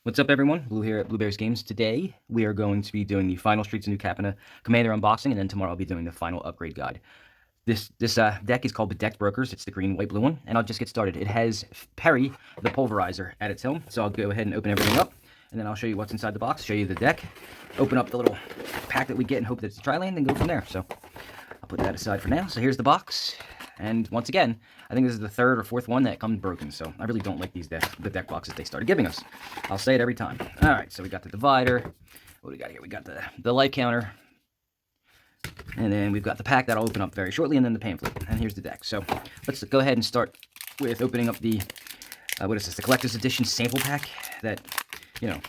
What's up, everyone? Blue here at Blueberries Games. Today, we are going to be doing the final Streets of New Capenna Commander unboxing, and then tomorrow I'll be doing the final upgrade guide. This deck is called Bedecked Brokers. It's the green, white, blue one, and I'll just get started. It has Perrie, the Pulverizer, at its helm, so I'll go ahead and open everything up, and then I'll show you what's inside the box, show you the deck, open up the little pack that we get and hope that it's a tri-land, and go from there. So I'll put that aside for now. So here's the box. And once again, I think this is the third or fourth one that comes broken, so I really don't like these the deck boxes they started giving us. I'll say it every time. All right, so we got the divider. What do we got here? We got the life counter. And then we've got the pack that I'll open up very shortly, and then the pamphlet. And here's the deck. So let's go ahead and start with opening up the, what is this, the Collector's Edition sample pack that, you know,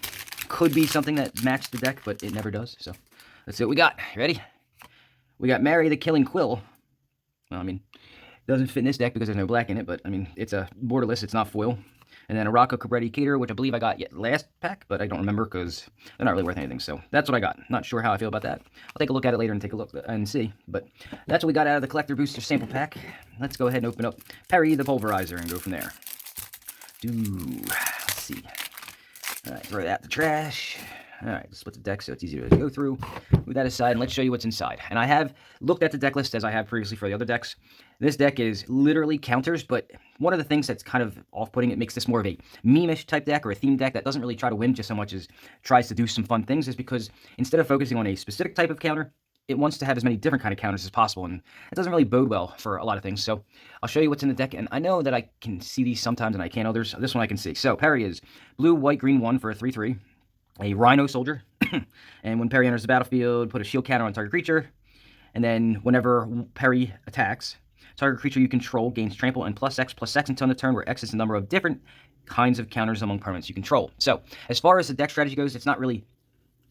could be something that matched the deck, but it never does. So let's see what we got. You ready? We got Mary the Killing Quill. Well, I mean, it doesn't fit in this deck because there's no black in it, but, I mean, it's a borderless, it's not foil. And then a Rocco Cabretti Cater, which I believe I got last pack, but I don't remember because they're not really worth anything. So that's what I got. Not sure how I feel about that. I'll take a look at it later and take a look and see. But that's what we got out of the Collector Booster sample pack. Let's go ahead and open up Perrie the Pulverizer and go from there. Let's see. All right, throw that in the trash. All right, split the deck so it's easier to go through. Move that aside, and let's show you what's inside. And I have looked at the deck list as I have previously for the other decks. This deck is literally counters, but one of the things that's kind of off-putting, it makes this more of a meme-ish type deck or a theme deck that doesn't really try to win just so much as tries to do some fun things, is because instead of focusing on a specific type of counter, it wants to have as many different kind of counters as possible, and it doesn't really bode well for a lot of things. So I'll show you what's in the deck, and I know that I can see these sometimes and I can't others. This one I can see. So Perrie is blue, white, green 1 for a 3/3. A Rhino Soldier, and when Perrie enters the battlefield, put a shield counter on target creature, and then whenever Perrie attacks, target creature you control gains trample and +X until the turn, where X is the number of different kinds of counters among permanents you control. So as far as the deck strategy goes, it's not really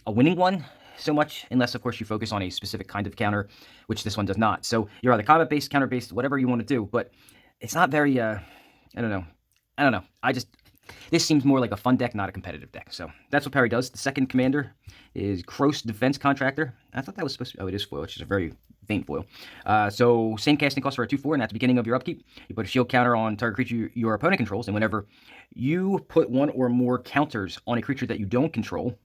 a winning one so much, unless of course you focus on a specific kind of counter, which this one does not. So you're either combat-based, counter-based, whatever you want to do, but it's not very, I don't know. This seems more like a fun deck, not a competitive deck. So that's what Perrie does. The second commander is Cross Defense Contractor. I thought that was supposed to be, oh, it is foil, which is a very faint foil. So same casting cost for a 2/4, and at the beginning of your upkeep, you put a shield counter on target creature your opponent controls, and whenever you put one or more counters on a creature that you don't control,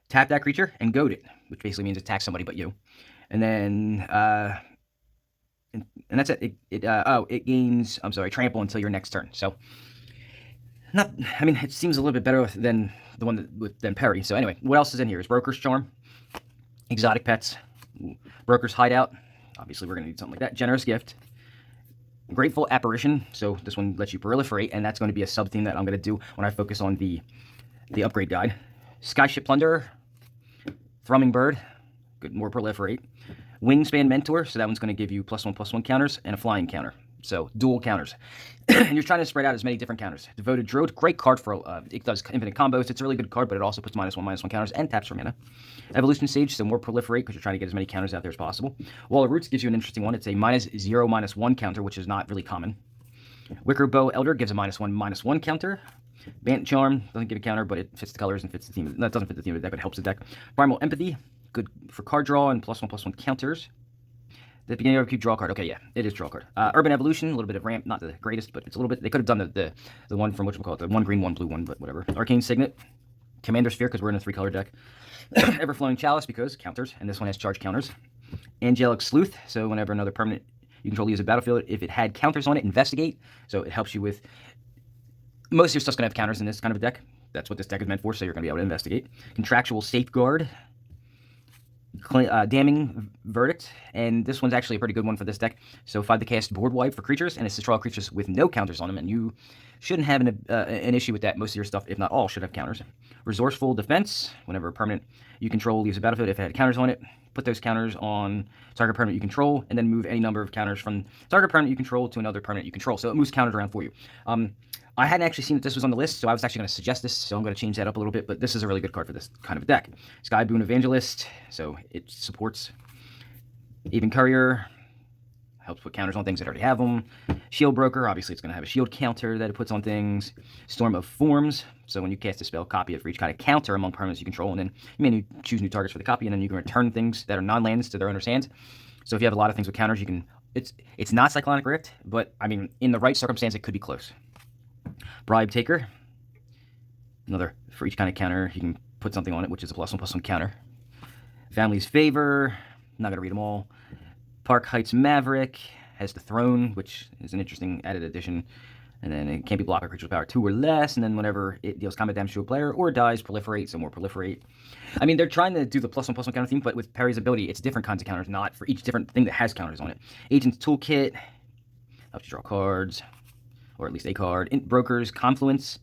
tap that creature and goad it, which basically means attack somebody but you. And then, and that's it. It gains, trample until your next turn. So, it seems a little bit better than the one than Perrie. So anyway, what else is in here? Is Broker's Charm, Exotic Pets, Broker's Hideout. Obviously, we're going to need something like that. Generous Gift, Grateful Apparition. So this one lets you proliferate, and that's going to be a sub-theme that I'm going to do when I focus on the upgrade guide. Skyship Plunderer, Thrumming Bird, good, more proliferate. Wingspan Mentor, so that one's going to give you +1/+1 counters and a flying counter. So dual counters. And you're trying to spread out as many different counters. Devoted Drode, great card for, it does infinite combos. It's a really good card, but it also puts -1/-1 counters and taps for mana. Evolution Sage, so more proliferate because you're trying to get as many counters out there as possible. Wall of Roots gives you an interesting one. It's a -0/-1 counter, which is not really common. Wicker Bow Elder gives a -1/-1 counter. Bant Charm doesn't give a counter, but it fits the colors and fits the theme. That doesn't fit the theme of the deck, but it helps the deck. Primal Empathy, good for card draw and +1/+1 counters. The beginning of a draw card. Okay, yeah, it is draw card. Urban Evolution, a little bit of ramp, not the greatest, but it's a little bit. They could have done the one from whatchamacallit, the 1 green, 1 blue one, but whatever. Arcane Signet, Commander Sphere, because we're in a 3-color deck. Everflowing Chalice, because counters, and this one has charge counters. Angelic Sleuth, so whenever another permanent you control leaves a battlefield, if it had counters on it, investigate. So it helps you with, most of your stuff's going to have counters in this kind of a deck. That's what this deck is meant for, so you're going to be able to investigate. Contractual Safeguard, Damning Verdict, and this one's actually a pretty good one for this deck. So 5 to cast Board Wipe for creatures, and it's to draw creatures with no counters on them, and you shouldn't have an issue with that. Most of your stuff, if not all, should have counters. Resourceful Defense, whenever a permanent you control leaves a battlefield, if it had counters on it, put those counters on target permanent you control, and then move any number of counters from target permanent you control to another permanent you control. So it moves counters around for you. I hadn't actually seen that this was on the list, so I was actually going to suggest this, so I'm going to change that up a little bit, but this is a really good card for this kind of deck. Sky Boon Evangelist, so it supports Even Courier, helps put counters on things that already have them. Shield Broker, obviously it's going to have a shield counter that it puts on things. Storm of Forms, so when you cast a spell, copy it for each kind of counter among permanents you control, and then you may choose new targets for the copy, and then you can return things that are non-lands to their owner's hands. So if you have a lot of things with counters, you can, it's not Cyclonic Rift, but I mean, in the right circumstance, it could be close. Bribe Taker, Another, for each kind of counter, you can put something on it, which is a +1/+1 counter. Family's Favor, I'm not going to read them all. Park Heights Maverick has the Throne, which is an interesting added addition. And then it can't be blocked by creatures with power 2 or less, and then whenever it deals combat damage to a player or dies, proliferate, so more proliferate. I mean, they're trying to do the +1/+1 counter theme, but with Perrie's ability, it's different kinds of counters, not for each different thing that has counters on it. Agent's Toolkit helps you draw cards, or at least a card. Brokers, Confluence.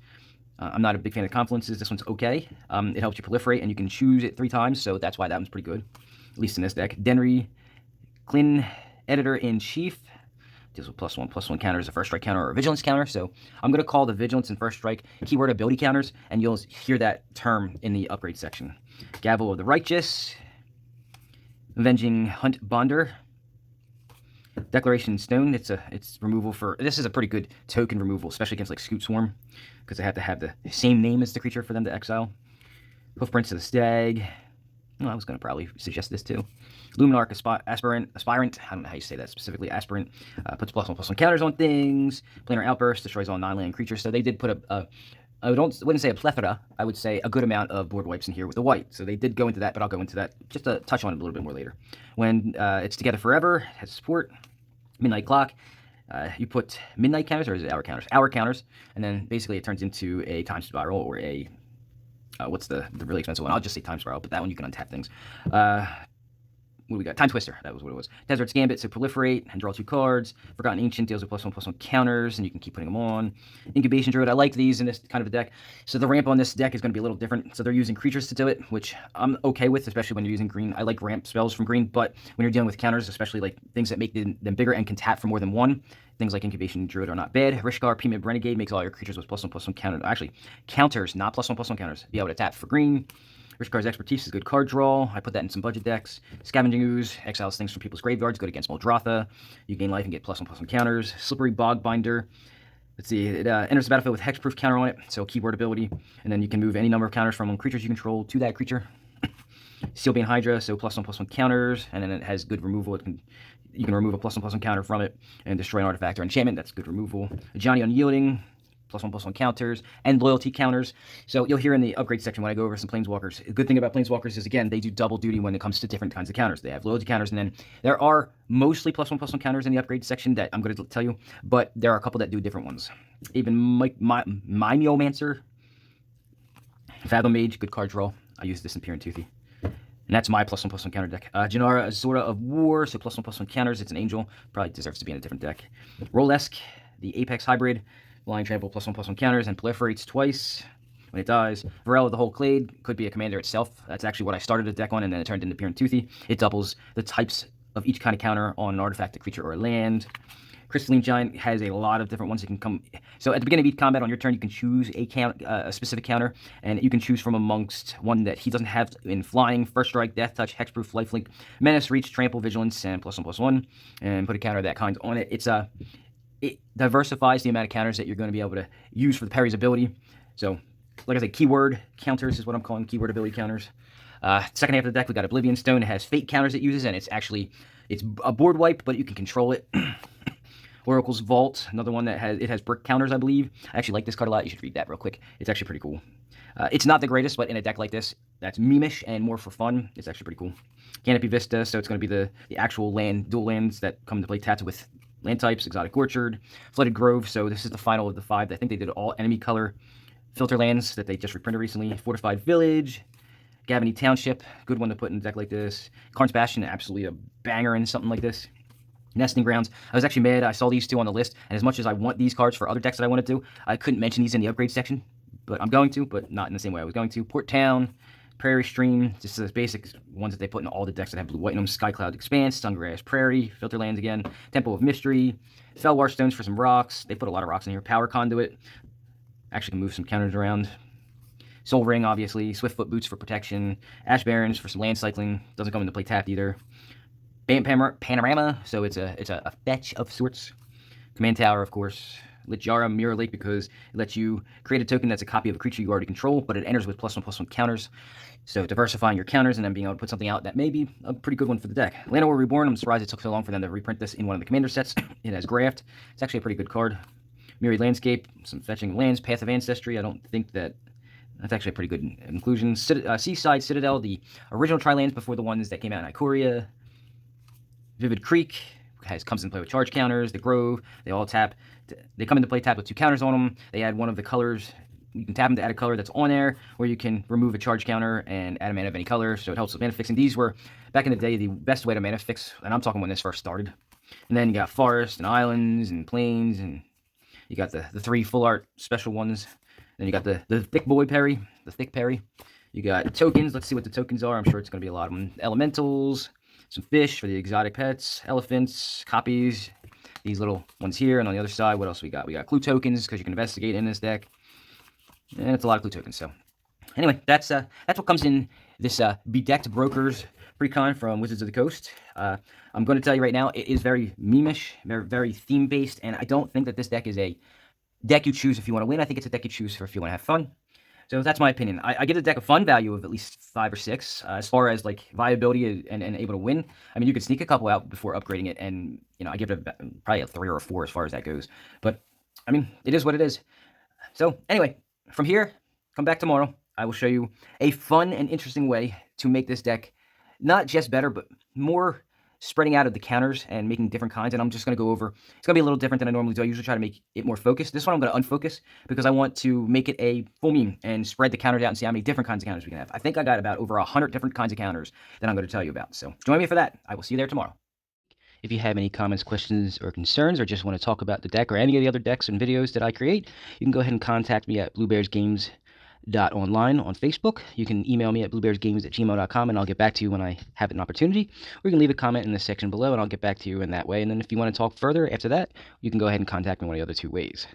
I'm not a big fan of Confluences. This one's okay. It helps you proliferate, and you can choose it 3 times, so that's why that one's pretty good, at least in this deck. Denry, Clin, Editor-in-Chief. Deals with +1/+1 counters, a first strike counter or a vigilance counter. So I'm going to call the vigilance and first strike keyword ability counters, and you'll hear that term in the upgrade section. Gavel of the Righteous, Avenging Hunt Bonder, Declaration Stone. It's removal for, this is a pretty good token removal, especially against like Scoot Swarm, because they have to have the same name as the creature for them to exile. Hoofprints of the Stag. Well, I was going to probably suggest this too. Luminarch Aspirant. I don't know how you say that specifically. Aspirant puts +1/+1 counters on things. Planar Outburst destroys all non-land creatures. So they did put I wouldn't say a plethora. I would say a good amount of board wipes in here with the white. So they did go into that, but I'll go into that just to touch on it a little bit more later. When it's Together Forever, has support. Midnight Clock. You put midnight counters, or is it hour counters? Hour counters, and then basically it turns into a time spiral or a what's the really expensive one? I'll just say Time Spiral, but that one you can untap things. What do we got? Time Twister, that was what it was. Desert's Gambit, so proliferate and draw 2 cards. Forgotten Ancient deals with +1/+1 counters, and you can keep putting them on. Incubation Druid, I like these in this kind of a deck. So the ramp on this deck is going to be a little different. So they're using creatures to do it, which I'm okay with, especially when you're using green. I like ramp spells from green, but when you're dealing with counters, especially like things that make them bigger and can tap for more than one, things like Incubation Druid are not bad. Rishkar Pima Renegade makes all your creatures with +1/+1 counters. Actually, counters, not +1/+1 counters. Be able to tap for green. Rishkar's Expertise is good card draw. I put that in some budget decks. Scavenging Ooze exiles things from people's graveyards. Good against Muldrotha. You gain life and get +1/+1 counters. Slippery Bog Binder. Let's see. It enters the battlefield with Hexproof counter on it, so keyword ability. And then you can move any number of counters from creatures you control to that creature. Steelbane Hydra, so +1/+1 counters, and then it has good removal. You can remove a +1/+1 counter from it and destroy an artifact or enchantment. That's good removal. Johnny Unyielding. +1/+1 counters, and loyalty counters. So you'll hear in the upgrade section when I go over some Planeswalkers. The good thing about Planeswalkers is, again, they do double duty when it comes to different kinds of counters. They have loyalty counters, and then there are mostly +1/+1 counters in the upgrade section that I'm going to tell you, but there are a couple that do different ones. Even Mimiomancer, Fathom Mage, good card draw. I use this in Pure and Toothy. And that's my +1/+1 counter deck. Janara Azora of War, so +1/+1 counters. It's an angel. Probably deserves to be in a different deck. Rolesk, the Apex Hybrid. Flying Trample +1/+1 counters and proliferates twice when it dies. Varel of the Whole Clade could be a commander itself. That's actually what I started a deck on, and then it turned into Pure and Toothy. It doubles the types of each kind of counter on an artifact, a creature, or a land. Crystalline Giant has a lot of different ones that can come. So at the beginning of each combat on your turn, you can choose a specific counter, and you can choose from amongst one that he doesn't have in flying, first strike, death touch, hexproof, lifelink, menace, reach, trample, vigilance, and +1/+1, and put a counter of that kind on it. It diversifies the amount of counters that you're going to be able to use for the Perrie's ability. So, like I said, keyword counters is what I'm calling keyword ability counters. Second half of the deck, we got Oblivion Stone. It has fate counters it uses, and it's a board wipe, but you can control it. Oracle's Vault, another one that has brick counters, I believe. I actually like this card a lot. You should read that real quick. It's actually pretty cool. It's not the greatest, but in a deck like this, that's memeish and more for fun. It's actually pretty cool. Canopy Vista, so it's going to be the actual dual lands that come into play tapped with land types. Exotic Orchard, Flooded Grove, so this is the final of the 5. I think they did all enemy color filter lands that they just reprinted recently. Fortified Village, Gavany Township, good one to put in a deck like this. Karn's Bastion, absolutely a banger in something like this. Nesting Grounds, I was actually mad. I saw these 2 on the list, and as much as I want these cards for other decks that I wanted to, I couldn't mention these in the upgrade section, but I'm going to, but not in the same way I was going to. Port Town, Prairie Stream, just the basic ones that they put in all the decks that have blue white in them. Skycloud Expanse, Sungrass Prairie, Filterlands again, Temple of Mystery, Felwar Stones for some rocks. They put a lot of rocks in here. Power Conduit, actually can move some counters around. Soul Ring, obviously. Swiftfoot Boots for protection. Ash Barrens for some land cycling. Doesn't come into play tapped either. Panorama, so it's a fetch of sorts. Command Tower, of course. Litjara Mirror Lake, because it lets you create a token that's a copy of a creature you already control, but it enters with +1/+1 counters. So diversifying your counters and then being able to put something out that may be a pretty good one for the deck. Llanowar Reborn, I'm surprised it took so long for them to reprint this in one of the commander sets. It has Graft. It's actually a pretty good card. Myriad Landscape, some fetching lands. Path of Ancestry, I don't think that That's actually a pretty good inclusion. Seaside Citadel, the original Tri-lands before the ones that came out in Ikoria. Vivid Creek comes into play with charge counters. The Grove, they all tap. They come into play tapped with 2 counters on them. They add one of the colors. You can tap them to add a color that's on there, or you can remove a charge counter and add a mana of any color, so it helps with mana fixing. These were, back in the day, the best way to mana fix, and I'm talking when this first started. And then you got Forest and Islands and Plains, and you got the 3 full art special ones. Then you got the thick boy Perrie, the thick Perrie. You got tokens. Let's see what the tokens are. I'm sure it's going to be a lot of them. Elementals, some fish for the exotic pets, elephants, copies, these little ones here. And on the other side, what else we got? We got clue tokens, because you can investigate in this deck. And it's a lot of clue tokens. So anyway, that's what comes in this Bedecked Brokers precon from Wizards of the Coast. I'm going to tell you right now, it is very meme-ish, very theme-based, and I don't think that this deck is a deck you choose if you want to win. I think it's a deck you choose for if you want to have fun. So that's my opinion. I give the deck a fun value of at least 5 or 6. As far as like viability and able to win, I mean, you could sneak a couple out before upgrading it, and I give it probably a 3 or a 4 as far as that goes. But I mean, it is what it is. So anyway, from here, come back tomorrow. I will show you a fun and interesting way to make this deck not just better, but more spreading out of the counters and making different kinds. And I'm just going to go over, it's going to be a little different than I normally do. I usually try to make it more focused. This one I'm going to unfocus because I want to make it a full meme and spread the counters out and see how many different kinds of counters we can have. I think I got about over 100 different kinds of counters that I'm going to tell you about. So join me for that. I will see you there tomorrow. If you have any comments, questions, or concerns, or just want to talk about the deck or any of the other decks and videos that I create, you can go ahead and contact me at bluebearsgames.online on Facebook. You can email me at bluebearsgames@gmail.com, and I'll get back to you when I have an opportunity. Or you can leave a comment in the section below, and I'll get back to you in that way. And then if you want to talk further after that, you can go ahead and contact me one of the other 2 ways.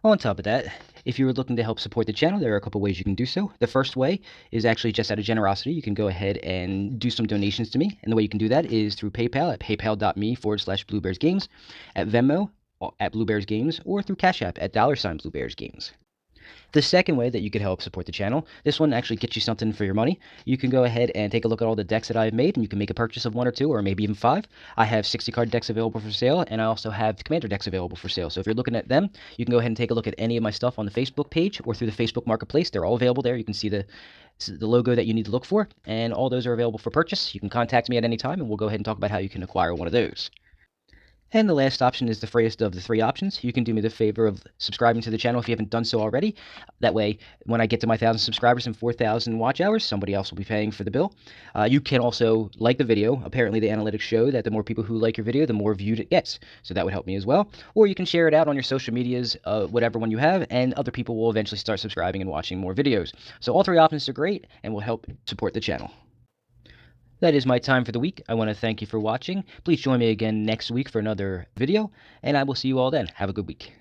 On top of that, if you're looking to help support the channel, there are a couple ways you can do so. The first way is actually just out of generosity. You can go ahead and do some donations to me. And the way you can do that is through PayPal at paypal.me/BlueBearsGames, at Venmo at BlueBearsGames, or through Cash App at $BlueBearsGames. The second way that you could help support the channel, this one actually gets you something for your money. You can go ahead and take a look at all the decks that I've made, and you can make a purchase of 1 or 2, or maybe even 5. I have 60-card decks available for sale, and I also have Commander decks available for sale. So if you're looking at them, you can go ahead and take a look at any of my stuff on the Facebook page or through the Facebook Marketplace. They're all available there. You can see the logo that you need to look for, and all those are available for purchase. You can contact me at any time, and we'll go ahead and talk about how you can acquire one of those. And the last option is the freest of the 3 options. You can do me the favor of subscribing to the channel if you haven't done so already. That way, when I get to my 1,000 subscribers and 4,000 watch hours, somebody else will be paying for the bill. You can also like the video. Apparently, the analytics show that the more people who like your video, the more viewed it gets. So that would help me as well. Or you can share it out on your social medias, whatever one you have, and other people will eventually start subscribing and watching more videos. So all 3 options are great and will help support the channel. That is my time for the week. I want to thank you for watching. Please join me again next week for another video, and I will see you all then. Have a good week.